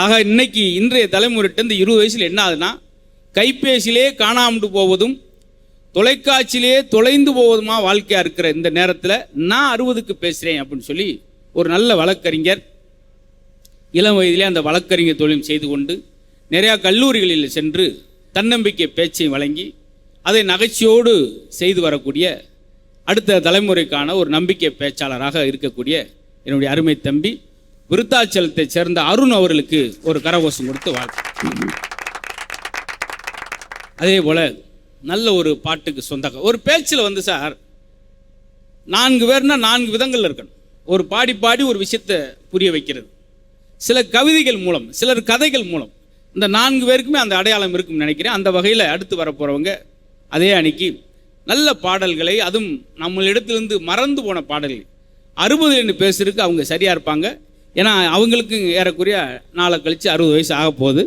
ஆக இன்னைக்கு இன்றைய தலைமுறைட்டு இந்த 20 வயசில் என்ன ஆகுதுன்னா, கைபேசியிலே காணாமட்டு போவதும் தொலைக்காட்சியிலே தொலைந்து போவதுமா வாழ்க்கையாக இருக்கிற இந்த நேரத்தில் நான் 60க்கு பேசுகிறேன் அப்படின்னு சொல்லி ஒரு நல்ல வழக்கறிஞர் இளம் வயதிலே அந்த வழக்கறிஞர் தொழில் செய்து கொண்டு நிறையா கல்லூரிகளில் சென்று தன்னம்பிக்கை பேச்சை வழங்கி அதை நகைச்சியோடு செய்து வரக்கூடிய அடுத்த தலைமுறைக்கான ஒரு நம்பிக்கை பேச்சாளராக இருக்கக்கூடிய என்னுடைய அருமை தம்பி விருத்தாச்சலத்தை சேர்ந்த அருண் அவர்களுக்கு ஒரு கரகோஷம் கொடுத்து வாழ்த்து. அதே போல் நல்ல ஒரு பாட்டுக்கு சொந்தக்க ஒரு பேச்சில் சார் 4 பேர்னா 4 விதங்கள் இருக்கணும். ஒரு பாடி பாடி ஒரு விஷயத்தை புரிய வைக்கிறது, சில கவிதைகள் மூலம், சிலர் கதைகள் மூலம், இந்த 4 பேருக்குமே அந்த அடையாளம் இருக்குன்னு நினைக்கிறேன். அந்த வகையில் அடுத்து வரப்போகிறவங்க அதே அன்னைக்கு நல்ல பாடல்களை, அதுவும் நம்மளிடத்திலிருந்து மறந்து போன பாடல்கள் 60 பேசுறதுக்கு அவங்க சரியாக இருப்பாங்க. ஏன்னா அவங்களுக்கு ஏறக்குறைய நாளை கழித்து 60 வயசு ஆக போகுது.